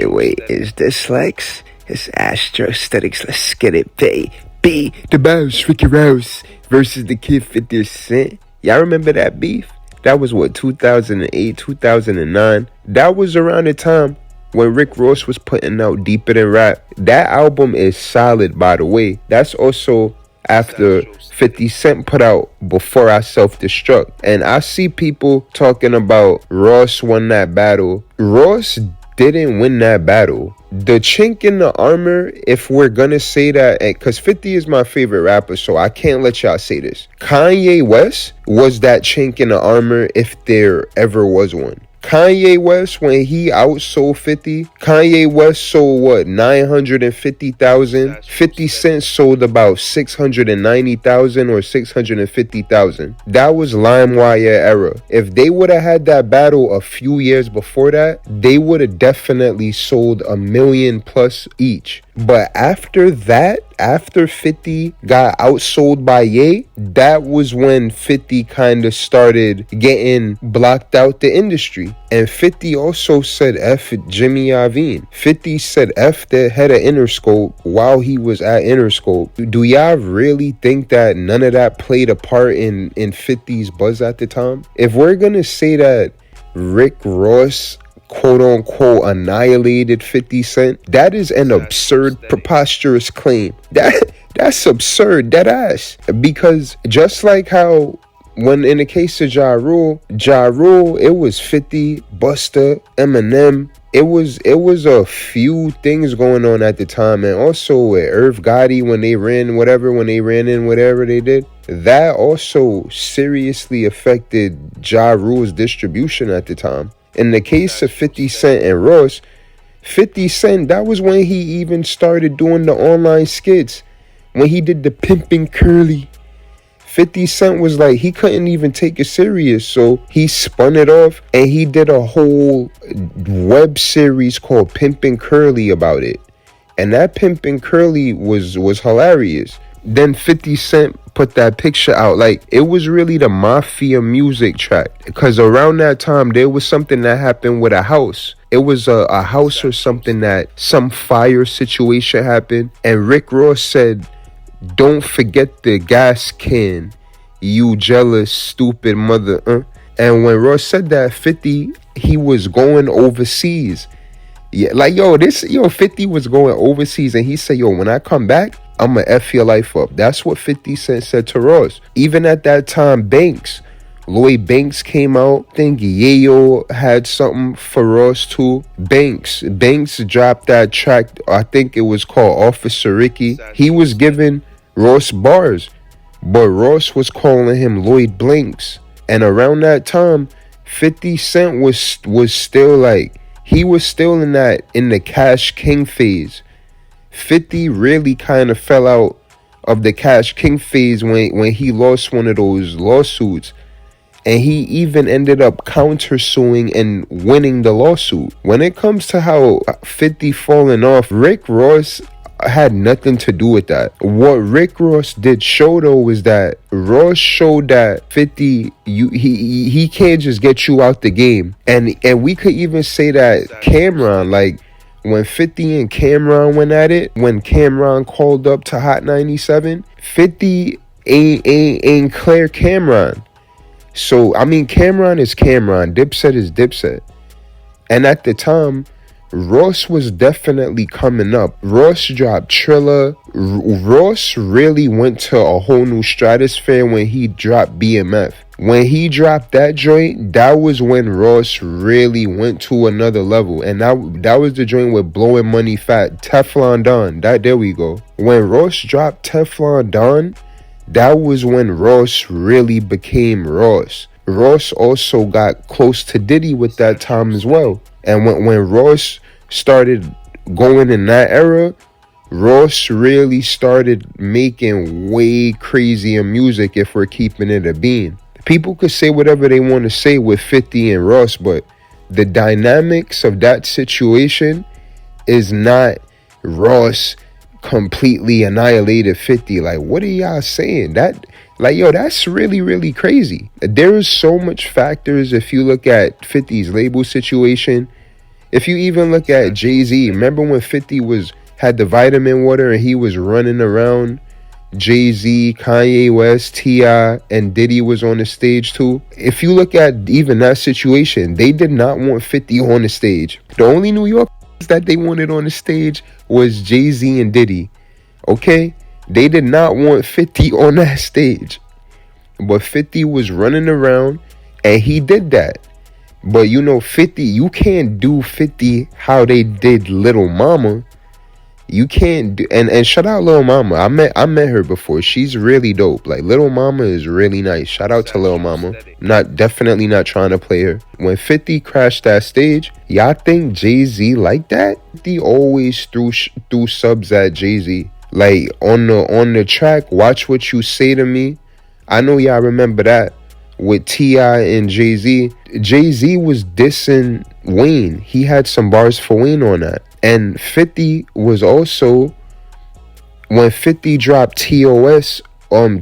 Wait. Is this Lex? It's Astrostetics. Let's get it, baby. The Mouse, Ricky Rouse versus the Kid 50 Cent. Y'all remember that beef? That was what, 2008, 2009? That was around the time when Rick Ross was putting out Deeper Than Rap. That album is solid, by the way. That's also after 50 Cent put out Before I Self-Destruct. And I see people talking about Ross won that battle. Ross didn't win that battle. The chink in the armor, if we're gonna say that, because 50 is my favorite rapper, so I can't let y'all say this. Kanye West was that chink in the armor if there ever was one. Kanye West, when he outsold 50, Kanye West sold what, 950,000? 50 Cent sold about 690,000 or 650,000. That was LimeWire era. If they would have had that battle a few years before that, they would have definitely sold 1 million plus each. But after that, after 50 got outsold by Ye, that was when 50 kind of started getting blocked out the industry. And 50 also said F Jimmy Iovine. 50 said F the head of Interscope while he was at Interscope. Do y'all really think that none of that played a part in 50's buzz at the time? If we're gonna say that Rick Ross quote unquote annihilated 50 Cent, that is an absurd, preposterous claim. That's absurd, dead ass. Because just like how when in the case of Ja Rule, it was 50, Busta, Eminem. It was a few things going on at the time. And also with Irv Gotti when they ran in whatever they did, that also seriously affected Ja Rule's distribution at the time. In the case of 50 Cent and Ross, 50 Cent, that was when he even started doing the online skits. When he did the Pimpin' Curly, 50 Cent was like, he couldn't even take it serious. So he spun it off and he did a whole web series called Pimpin' Curly about it. And that Pimpin' Curly was hilarious. Then 50 Cent put that picture out. Like, it was really the Mafia music track. Because around that time, there was something that happened with a house. It was a house or something that some fire situation happened. And Rick Ross said, "Don't forget the gas can, you jealous, stupid mother." And when Ross said that, 50, he was going overseas. Yeah, like, 50 was going overseas. And he said, when I come back, I'ma F your life up. That's what 50 Cent said to Ross. Even at that time, Lloyd Banks came out. I think Yayo had something for Ross too. Banks dropped that track. I think it was called Officer Ricky. He was giving Ross bars, but Ross was calling him Lloyd Blanks. And around that time, 50 Cent was still like, he was still in the Cash King phase. 50 really kind of fell out of the Cash King phase when he lost one of those lawsuits. And he even ended up countersuing and winning the lawsuit. When it comes to how 50 falling off, Rick Ross had nothing to do with that. What Rick Ross did show though was that Ross showed that 50, he can't just get you out the game. And we could even say that Cameron, like, when 50 and Cameron went at it, when Cameron called up to Hot 97, 50 ain't clear Cameron. So, I mean, Cameron is Cameron. Dipset is Dipset. And at the time, Ross was definitely coming up. Ross dropped Triller. Ross really went to a whole new stratosphere when he dropped BMF. When he dropped that joint, that was when Ross really went to another level. And that was the joint with Blowing Money Fat, Teflon Don. There we go. When Ross dropped Teflon Don, that was when Ross really became Ross. Ross also got close to Diddy with that time as well. And when Ross started going in that era, Ross really started making way crazier music, if we're keeping it a bean. People could say whatever they want to say with 50 and Ross, but the dynamics of that situation is not Ross completely annihilated 50. Like, what are y'all saying? That's really, really crazy. There is so much factors. If you look at 50's label situation, If you even look at Jay-Z, remember when 50 had the vitamin water and he was running around? Jay-Z, Kanye West, T.I., and Diddy was on the stage too. If you look at even that situation, they did not want 50 on the stage. The only New York that they wanted on the stage was Jay-Z and Diddy. Okay? They did not want 50 on that stage. But 50 was running around and he did that. But 50, you can't do 50 how they did Little Mama. You can't do, and shout out Lil Mama. I met her before. She's really dope. Like, Lil Mama is really nice. Shout out to Lil Mama. Definitely not trying to play her. When 50 crashed that stage, y'all think Jay-Z like that? 50 always threw subs at Jay-Z. Like, on the track, Watch What You Say to Me. I know y'all remember that with T.I. and Jay-Z. Jay-Z was dissing Wayne. He had some bars for Wayne on that. And 50 was also, when 50 dropped TOS,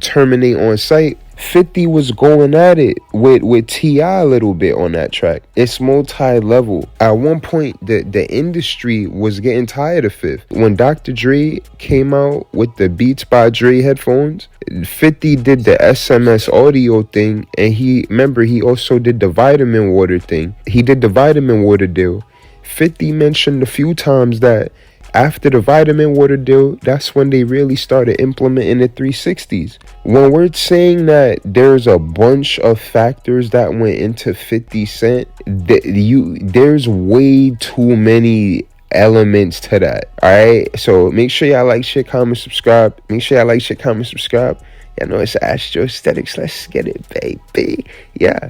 Terminate on Sight, 50 was going at it with T.I. a little bit on that track. It's multi-level. At one point, the industry was getting tired of Fifth. When Dr. Dre came out with the Beats by Dre headphones, 50 did the SMS audio thing, and he also did the vitamin water thing. He did the vitamin water deal. 50 mentioned a few times that after the vitamin water deal, that's when they really started implementing the 360s. When we're saying that there's a bunch of factors that went into 50 Cent, there's way too many elements to that. Alright, so make sure y'all like, share, comment, subscribe. Make sure y'all like, share, comment, subscribe. Y'all know it's Astrostetics. Let's get it, baby. Yeah.